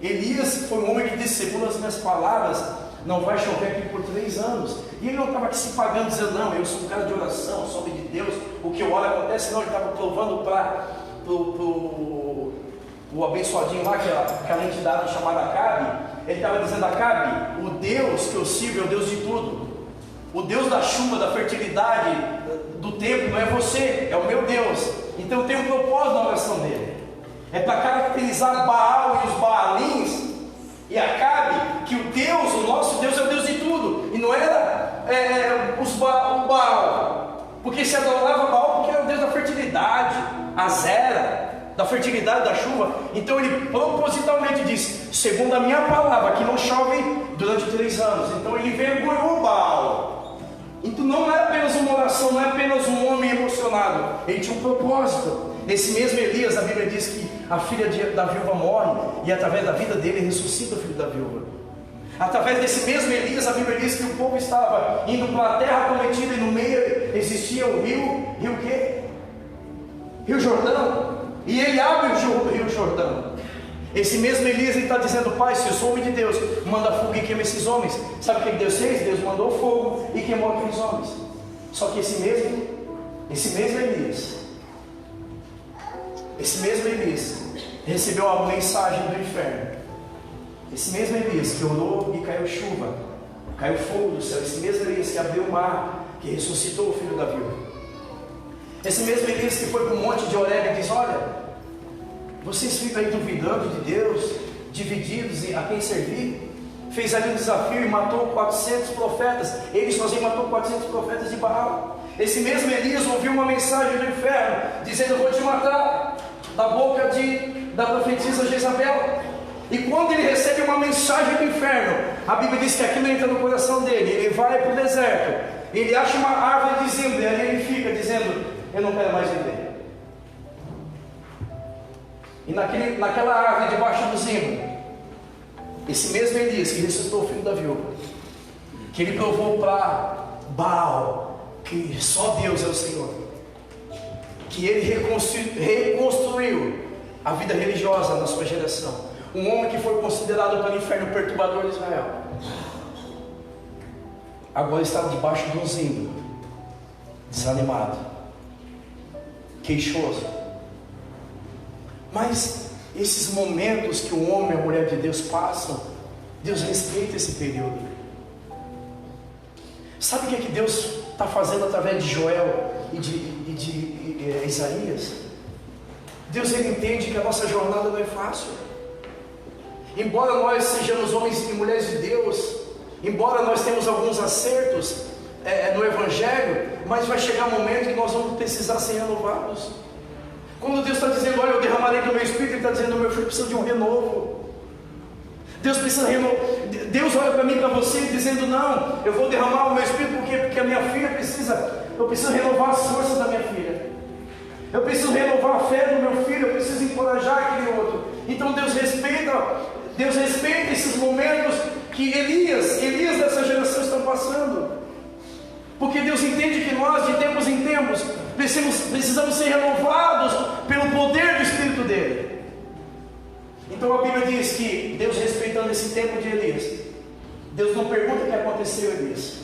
Elias foi um homem que disse: segundo as minhas palavras, não vai chover aqui por 3 anos. E ele não estava aqui se pagando, dizendo: não, eu sou um cara de oração, sou homem de Deus, o que eu oro acontece. Não, ele estava provando para o abençoadinho lá, aquela entidade chamada Acabe. Ele estava dizendo: Acabe, o Deus que eu sirvo é o Deus de tudo. O Deus da chuva, da fertilidade, do tempo, não é você, é o meu Deus. Então tem um propósito na oração dele. É para caracterizar Baal e os Baalins e Acabe, que o Deus, o nosso Deus, é o Deus de tudo. E não era o Baal, porque se adorava Baal porque era o Deus da fertilidade, Azera, da fertilidade, da chuva. Então ele propositalmente disse: segundo a minha palavra, que não chove durante 3 anos. Então ele envergonhou Baal. Então não é apenas uma oração, não é apenas um homem emocionado, ele tinha um propósito. Nesse mesmo Elias, a Bíblia diz que a filha da viúva morre, e através da vida dele ressuscita o filho da viúva. Através desse mesmo Elias, a Bíblia diz que o povo estava indo para a terra prometida, e no meio existia o rio o quê? Rio Jordão. E ele abre o rio Jordão. Esse mesmo Elias está dizendo: Pai, se eu sou homem de Deus, manda fogo e queima esses homens. Sabe o que Deus fez? Deus mandou fogo e queimou aqueles homens. Só que esse mesmo Elias recebeu a mensagem do inferno. Esse mesmo Elias que orou e caiu chuva, caiu fogo do céu. Esse mesmo Elias que abriu o mar, que ressuscitou o filho da viúva. Esse mesmo Elias que foi para o monte de Horebe e diz: olha, vocês ficam aí duvidando de Deus, divididos a quem servir. Fez ali um desafio e matou 400 profetas. Ele sozinho matou 400 profetas de Baal. Esse mesmo Elias ouviu uma mensagem do inferno, dizendo: eu vou te matar, da boca da profetisa Jezabel. E quando ele recebe uma mensagem do inferno, a Bíblia diz que aquilo entra no coração dele. Ele vai para o deserto, ele acha uma árvore de zimbro, e ali ele fica dizendo: eu não quero mais viver. E naquela árvore debaixo do zimbro, esse mesmo Elias que ressuscitou o filho da viúva, que ele provou para Baal que só Deus é o Senhor, que ele reconstruiu a vida religiosa na sua geração, um homem que foi considerado pelo inferno perturbador de Israel, agora estava debaixo de um zimbro, desanimado, queixoso. Mas esses momentos que o homem e a mulher de Deus passam, Deus respeita esse período. Sabe o que Deus está fazendo através de Joel e de Isaías? Deus, ele entende que a nossa jornada não é fácil. Embora nós sejamos homens e mulheres de Deus, embora nós tenhamos alguns acertos, no Evangelho, mas vai chegar um momento que nós vamos precisar ser renovados. Quando Deus está dizendo, olha, eu derramarei do meu Espírito, Ele está dizendo, meu filho precisa de um renovo. Deus precisa renovar. Deus olha para mim e para você dizendo, não, eu vou derramar o meu Espírito porque a minha filha precisa, eu preciso renovar as forças da minha filha, eu preciso renovar a fé do meu filho, eu preciso encorajar aquele outro. Então Deus respeita esses momentos que Elias dessa geração estão passando, porque Deus entende que nós, de tempos em tempos, precisamos ser renovados pelo poder do Espírito dele. Então a Bíblia diz que Deus, respeitando esse tempo de Elias, Deus não pergunta o que aconteceu, Elias.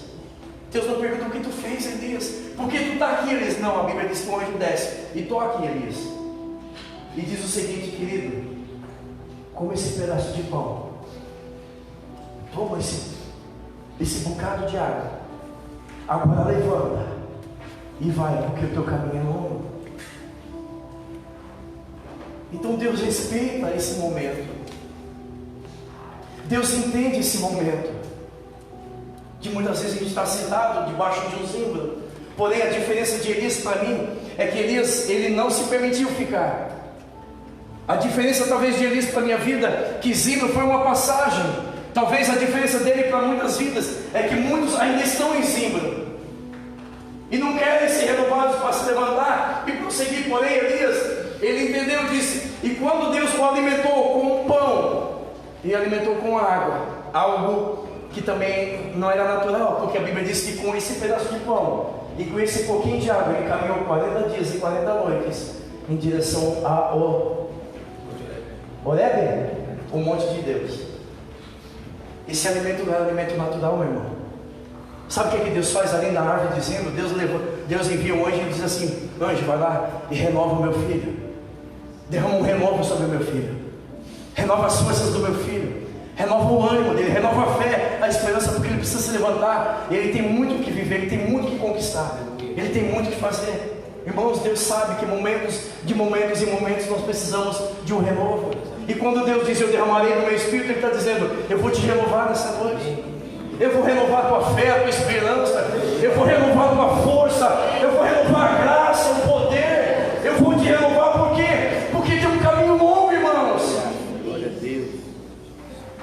Deus não pergunta o que tu fez, Elias. Por que tu está aqui, Elias? Não, a Bíblia diz que o anjo desce e toca aqui, Elias, e diz o seguinte, querido: come esse pedaço de pão, toma esse bocado de água, agora levanta e vai, porque o teu caminho é longo. Então Deus respeita esse momento, Deus entende esse momento, de muitas vezes a gente está sentado debaixo de um zimbro. Porém a diferença de Elias para mim é que Elias, ele não se permitiu ficar. A diferença talvez de Elias para a minha vida, que zimbro foi uma passagem. Talvez a diferença dele para muitas vidas é que muitos ainda estão em zimbro e não querem ser renovados para se levantar e prosseguir. Porém Elias, ele entendeu, disse, e quando Deus o alimentou com o pão e alimentou com a água, algo que também não era natural, porque a Bíblia diz que com esse pedaço de pão e com esse pouquinho de água, ele caminhou 40 dias e 40 noites em direção a Horebe, o monte de Deus. Esse alimento não é um alimento natural, meu irmão. Sabe o que Deus faz ali na árvore, dizendo? Deus envia um anjo e diz assim: anjo, vai lá e renova o meu filho, derrama um renovo sobre o meu filho, renova as forças do meu filho, renova o ânimo dele, renova a fé, a esperança, porque ele precisa se levantar. Ele tem muito o que viver, ele tem muito o que conquistar, ele tem muito o que fazer. Irmãos, Deus sabe que de momentos em momentos nós precisamos de um renovo. E quando Deus diz, eu derramarei no meu Espírito, Ele está dizendo, eu vou te renovar nessa noite, eu vou renovar a tua fé, a tua esperança, eu vou renovar a tua força, eu vou renovar a graça, o poder, eu vou te renovar. Por quê? Porque tem um caminho longo, irmãos. Glória a Deus.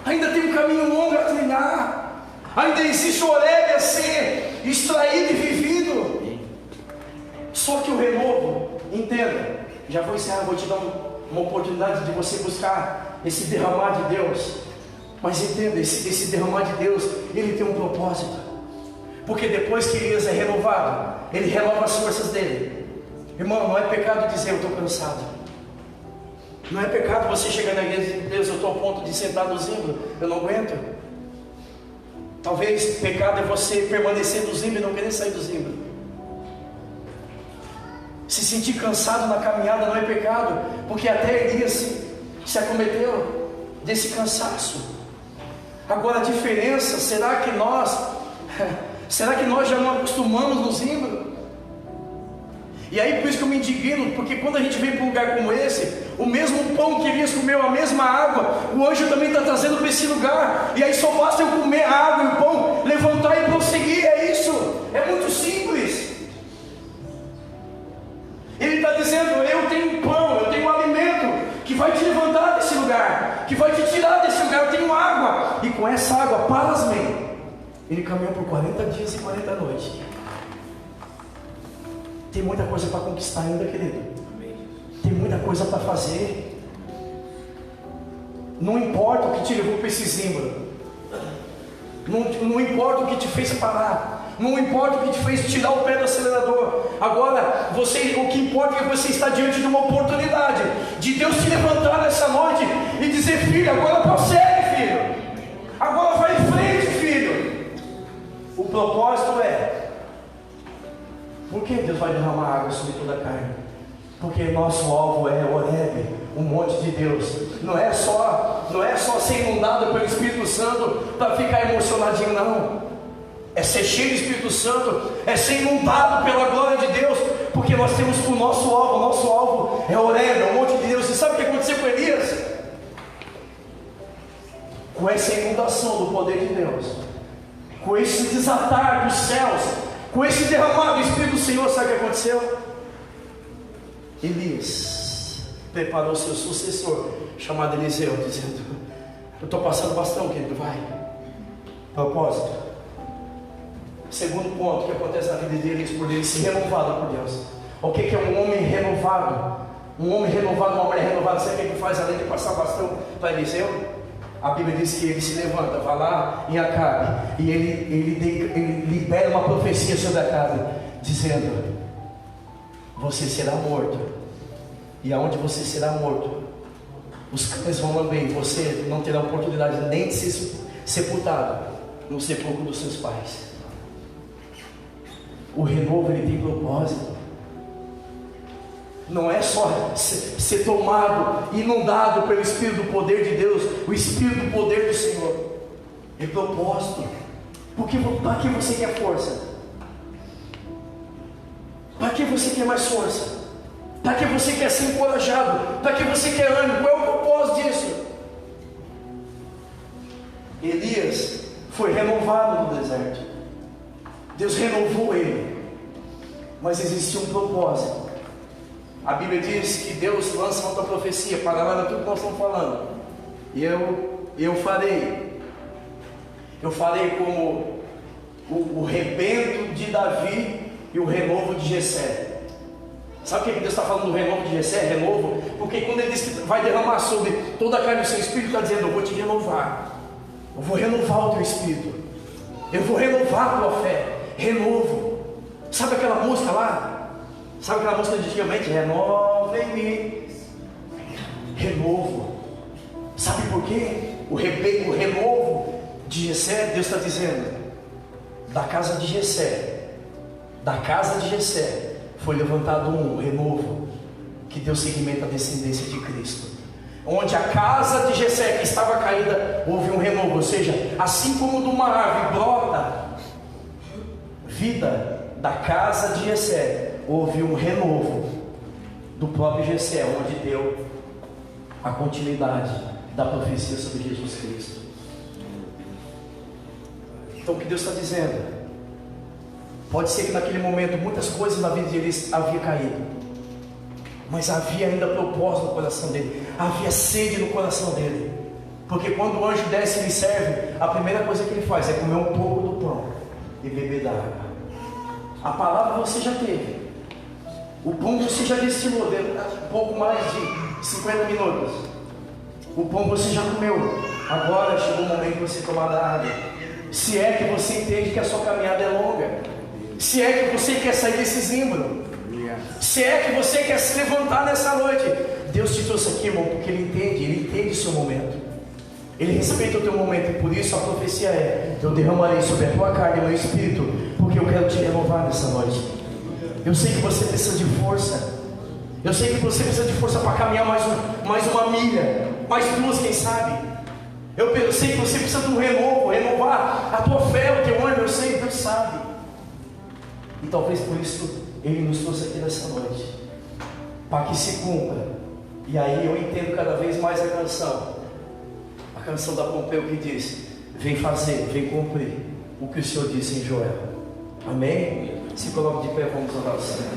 Ainda tem um caminho longo a trilhar, ainda existe o Horebe a ser extraído e vivido. Só que o renovo, entenda, já vou encerrar, vou te dar uma oportunidade de você buscar esse derramar de Deus. Mas entenda, esse derramar de Deus, ele tem um propósito. Porque depois que Elias é renovado, ele renova as forças dele. Irmão, não é pecado dizer, eu estou cansado. Não é pecado você chegar na igreja e dizer, Deus, eu estou a ponto de sentar no zimbro, eu não aguento. Talvez pecado é você permanecer no zimbro e não querer sair do zimbro. Se sentir cansado na caminhada não é pecado, porque até Elias se acometeu desse cansaço. Agora a diferença, será que nós já não acostumamos no zimbro? E aí por isso que eu me indigno, porque quando a gente vem para um lugar como esse, o mesmo pão que Elias comeu, a mesma água, o anjo também está trazendo para esse lugar. E aí só basta eu comer a água e o pão, levantar e prosseguir, é isso, é muito simples. Ele está dizendo, eu tenho pão, eu tenho um alimento que vai te levantar desse lugar, que vai te tirar desse lugar, eu tenho água. E com essa água, pasmem, ele caminhou por 40 dias e 40 noites. Tem muita coisa para conquistar ainda, querido. Tem muita coisa para fazer. Não importa o que te levou para esse zimbro, não importa o que te fez parar, não importa o que te fez tirar o pé do acelerador. Agora, o que importa é que você está diante de uma oportunidade de Deus te levantar nessa noite e dizer, filho, agora prossegue, filho, agora vai em frente, filho. O propósito é, por que Deus vai derramar água sobre toda a carne? Porque nosso alvo é Horebe, o monte de Deus. Não é só ser inundado pelo Espírito Santo para ficar emocionadinho, não. É ser cheio do Espírito Santo, é ser inundado pela glória de Deus, porque nós temos o nosso alvo é Horebe, é o monte de Deus. E sabe o que aconteceu com Elias? Com essa inundação do poder de Deus, com esse desatar dos céus, Com esse derramado do Espírito do Senhor, sabe o que aconteceu? Elias preparou seu sucessor, chamado Eliseu, dizendo: eu estou passando bastão, querido, vai. Propósito. Segundo ponto que acontece na vida de Elias, por ele se renovado por Deus. O que é um homem renovado? Um homem renovado, uma mulher renovada, sabe o que ele faz além de passar bastão para Eliseu? A Bíblia diz que ele se levanta, vai lá em Acabe, e ele libera uma profecia sobre Acabe, dizendo: você será morto, e aonde você será morto, os cães vão lamber, você não terá oportunidade nem de ser sepultado no sepulcro dos seus pais. O renovo, ele tem propósito. Não é só ser tomado, inundado pelo Espírito do poder de Deus, o Espírito do poder do Senhor. É propósito. Porque para que você quer força? Para que você quer mais força? Para que você quer ser encorajado? Para que você quer ânimo? Qual é o propósito disso? Elias foi renovado no deserto. Deus renovou ele. Mas existia um propósito. A Bíblia diz que Deus lança outra profecia, paralela a tudo que nós estamos falando. E eu farei como o rebento de Davi e o renovo de Jessé. Sabe por que Deus está falando do renovo de Jessé? Renovo, porque quando ele diz que vai derramar sobre toda a carne do seu espírito, está dizendo: eu vou te renovar, eu vou renovar o teu espírito, eu vou renovar a tua fé. Renovo. Sabe aquela música lá? Sabe aquela música de antigamente? Renova em mim. Renovo. Sabe por quê? O renovo de Jessé, Deus está dizendo: da casa de Jessé foi levantado um renovo, que deu seguimento à descendência de Cristo. Onde a casa de Jessé, que estava caída, houve um renovo. Ou seja, assim como de uma árvore brota vida, da casa de Jessé houve um renovo do próprio Jessé, onde deu a continuidade da profecia sobre Jesus Cristo. Então o que Deus está dizendo? Pode ser que naquele momento muitas coisas na vida de Elias havia caído, mas havia ainda propósito no coração dele, havia sede no coração dele. Porque quando o anjo desce e lhe serve, a primeira coisa que ele faz é comer um pouco do pão e beber da água. A palavra você já teve, o pão você já destilou, deu um pouco mais de 50 minutos. O pão você já comeu, agora chegou o momento de você tomar da água. Se é que você entende que a sua caminhada é longa, se é que você quer sair desse zimbro, se é que você quer se levantar nessa noite, Deus te trouxe aqui, irmão, porque Ele entende o seu momento, Ele respeita o teu momento, e por isso a profecia é: eu derramarei sobre a tua carne o meu espírito, porque eu quero te renovar nessa noite. Eu sei que você precisa de força, eu sei que você precisa de força para caminhar mais uma milha, mais duas, quem sabe. Eu sei que você precisa de um renovo, renovar a tua fé, o teu ânimo. Eu sei, Deus sabe. E talvez por isso Ele nos trouxe aqui nessa noite, para que se cumpra. E aí eu entendo cada vez mais a canção da Pompeu, que diz: vem fazer, vem cumprir o que o Senhor disse em Joel. Amém? Se coloque de pé, vamos orar ao Senhor.